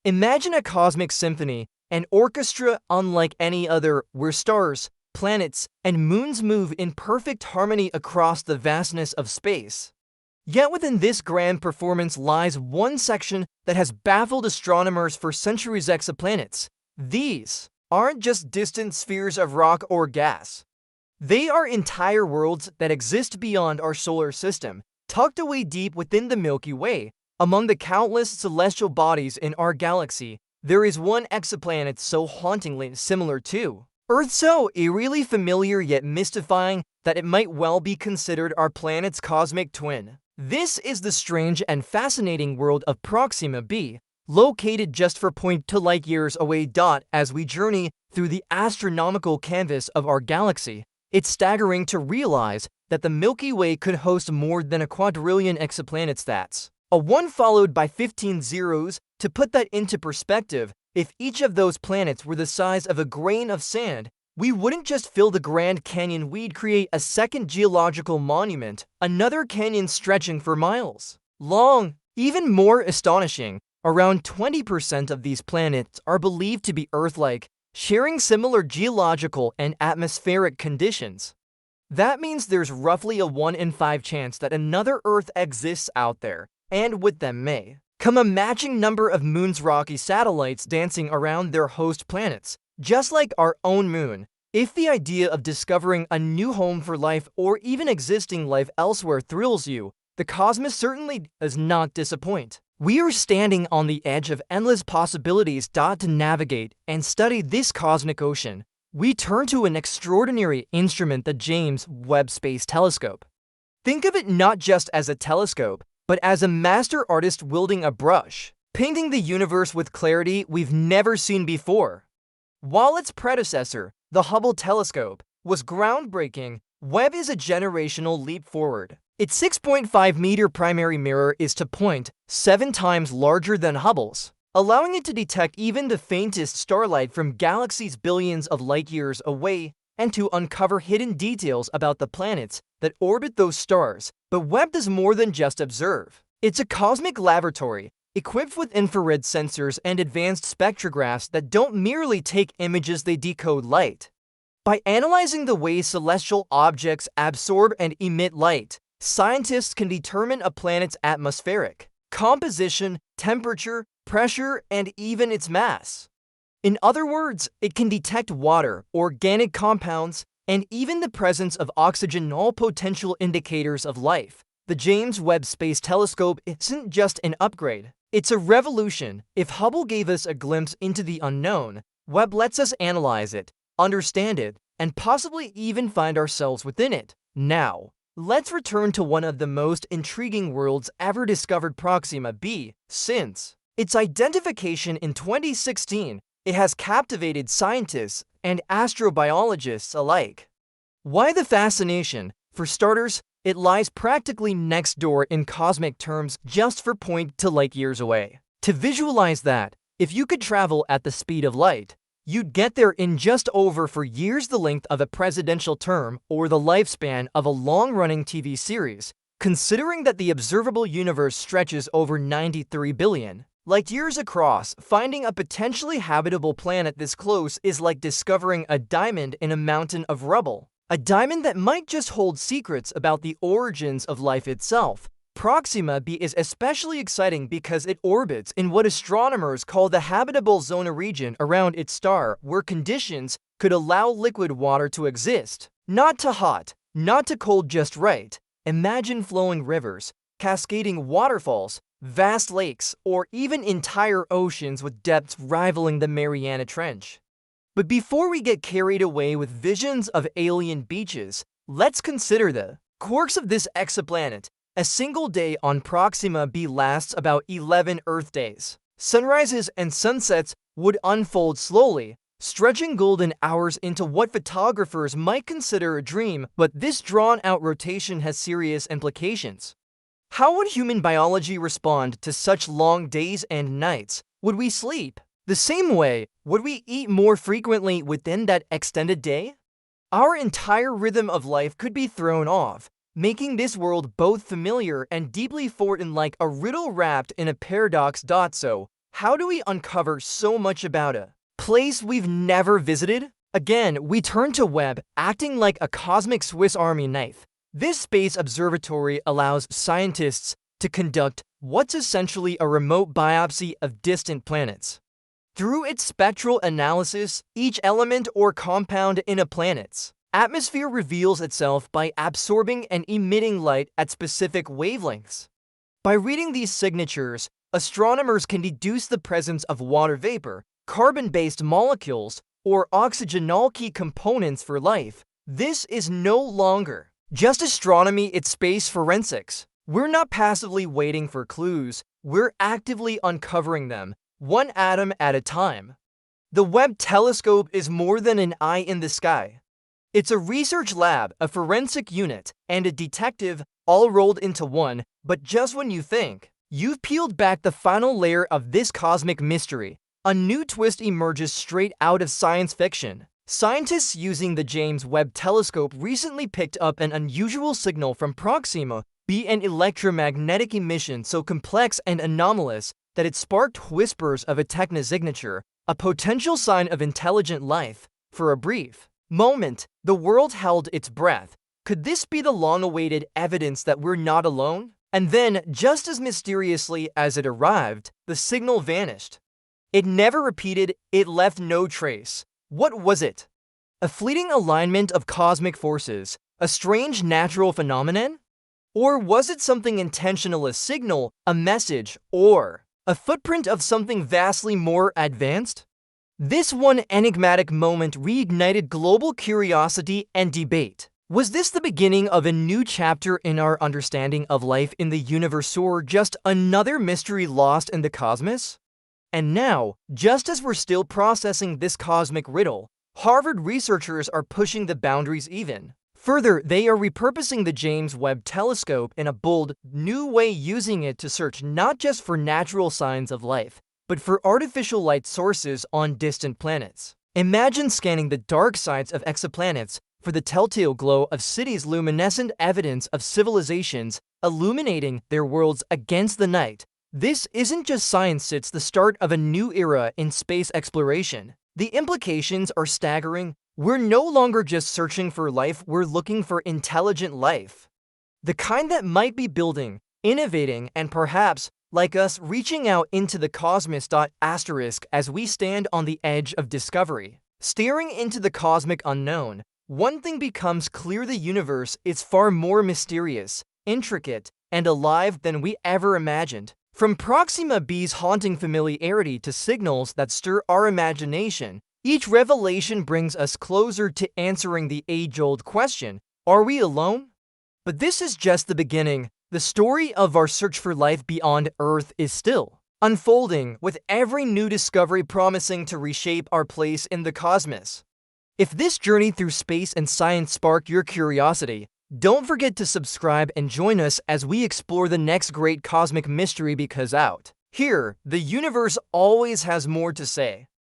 Imagine a cosmic symphony, an orchestra unlike any other, where stars, planets, and moons move in perfect harmony across the vastness of space. Yet within this grand performance lies one section that has baffled astronomers for centuries: exoplanets. These aren't just distant spheres of rock or gas. They are entire worlds that exist beyond our solar system, tucked away deep within the Milky Way. Among the countless celestial bodies in our galaxy, there is one exoplanet so hauntingly similar to Earth, so eerily familiar yet mystifying that it might well be considered our planet's cosmic twin. This is the strange and fascinating world of Proxima B, located just 4.2 light years away. As we journey through the astronomical canvas of our galaxy, it's staggering to realize that the Milky Way could host more than a quadrillion exoplanets. That's a 1 followed by 15 zeros. To put that into perspective, if each of those planets were the size of a grain of sand, we wouldn't just fill the Grand Canyon, we'd create a second geological monument, another canyon stretching for miles long. Even more astonishing, around 20% of these planets are believed to be Earth-like, sharing similar geological and atmospheric conditions. That means there's roughly a 1 in 5 chance that another Earth exists out there, and with them may come a matching number of moons, rocky satellites dancing around their host planets, just like our own moon. If the idea of discovering a new home for life or even existing life elsewhere thrills you, the cosmos certainly does not disappoint. We are standing on the edge of endless possibilities. To navigate and study this cosmic ocean, we turn to an extraordinary instrument, the James Webb Space Telescope. Think of it not just as a telescope, but as a master artist wielding a brush, painting the universe with clarity we've never seen before. While its predecessor, the Hubble telescope, was groundbreaking, Webb is a generational leap forward. Its 6.5-meter primary mirror is 2.7 times larger than Hubble's, allowing it to detect even the faintest starlight from galaxies billions of light years away and to uncover hidden details about the planets that orbit those stars. But Webb does more than just observe. It's a cosmic laboratory, equipped with infrared sensors and advanced spectrographs that don't merely take images, they decode light. By analyzing the way celestial objects absorb and emit light, scientists can determine a planet's atmospheric composition, temperature, pressure, and even its mass. In other words, it can detect water, organic compounds, and even the presence of oxygen, all potential indicators of life. The James Webb Space Telescope isn't just an upgrade, it's a revolution. If Hubble gave us a glimpse into the unknown, Webb lets us analyze it, understand it, and possibly even find ourselves within it. Now, let's return to one of the most intriguing worlds ever discovered, Proxima B. Since its identification in 2016, it has captivated scientists and astrobiologists alike. Why the fascination? For starters, it lies practically next door in cosmic terms, just 4.2 light years away. To visualize that, if you could travel at the speed of light, you'd get there in just over 4 years, the length of a presidential term or the lifespan of a long-running TV series, considering that the observable universe stretches over 93 billion light years across. Finding a potentially habitable planet this close is like discovering a diamond in a mountain of rubble, a diamond that might just hold secrets about the origins of life itself. Proxima B is especially exciting because it orbits in what astronomers call the habitable zone, a region around its star where conditions could allow liquid water to exist. Not too hot, not too cold, just right. Imagine flowing rivers, cascading waterfalls, vast lakes, or even entire oceans with depths rivaling the Mariana Trench. But before we get carried away with visions of alien beaches, let's consider the quirks of this exoplanet. A single day on Proxima B lasts about 11 Earth days. Sunrises and sunsets would unfold slowly, stretching golden hours into what photographers might consider a dream. But this drawn-out rotation has serious implications. How would human biology respond to such long days and nights? Would we sleep the same way? Would we eat more frequently within that extended day? Our entire rhythm of life could be thrown off, making this world both familiar and deeply foreign, like a riddle wrapped in a paradox. So, How do we uncover so much about a place we've never visited? Again, we turn to Webb, acting like a cosmic Swiss Army knife. This space observatory allows scientists to conduct what's essentially a remote biopsy of distant planets. Through its spectral analysis, each element or compound in a planet's atmosphere reveals itself by absorbing and emitting light at specific wavelengths. By reading these signatures, astronomers can deduce the presence of water vapor, carbon-based molecules, or oxygenol key components for life. This is no longer just astronomy, it's space forensics. We're not passively waiting for clues, we're actively uncovering them, one atom at a time. The Webb Telescope is more than an eye in the sky. It's a research lab, a forensic unit, and a detective all rolled into one, but just when you think you've peeled back the final layer of this cosmic mystery, a new twist emerges straight out of science fiction. Scientists using the James Webb Telescope recently picked up an unusual signal from Proxima B, an electromagnetic emission so complex and anomalous that it sparked whispers of a technosignature, a potential sign of intelligent life. For a brief moment, the world held its breath. Could this be the long-awaited evidence that we're not alone? And then, just as mysteriously as it arrived, the signal vanished. It never repeated, it left no trace. What was it? A fleeting alignment of cosmic forces? A strange natural phenomenon? Or was it something intentional, a signal, a message, or a footprint of something vastly more advanced? This one enigmatic moment reignited global curiosity and debate. Was this the beginning of a new chapter in our understanding of life in the universe, or just another mystery lost in the cosmos? And now, just as we're still processing this cosmic riddle, Harvard researchers are pushing the boundaries even further. They are repurposing the James Webb Telescope in a bold, new way, using it to search not just for natural signs of life, but for artificial light sources on distant planets. Imagine scanning the dark sides of exoplanets for the telltale glow of cities, luminescent evidence of civilizations illuminating their worlds against the night. This isn't just science, it's the start of a new era in space exploration. The implications are staggering. We're no longer just searching for life, we're looking for intelligent life. The kind that might be building, innovating, and perhaps, like us, reaching out into the cosmos. As we stand on the edge of discovery, staring into the cosmic unknown, one thing becomes clear: the universe is far more mysterious, intricate, and alive than we ever imagined. From Proxima B's haunting familiarity to signals that stir our imagination, each revelation brings us closer to answering the age-old question, are we alone? But this is just the beginning. The story of our search for life beyond Earth is still unfolding, with every new discovery promising to reshape our place in the cosmos. If this journey through space and science sparked your curiosity, don't forget to subscribe and join us as we explore the next great cosmic mystery, because out here, the universe always has more to say.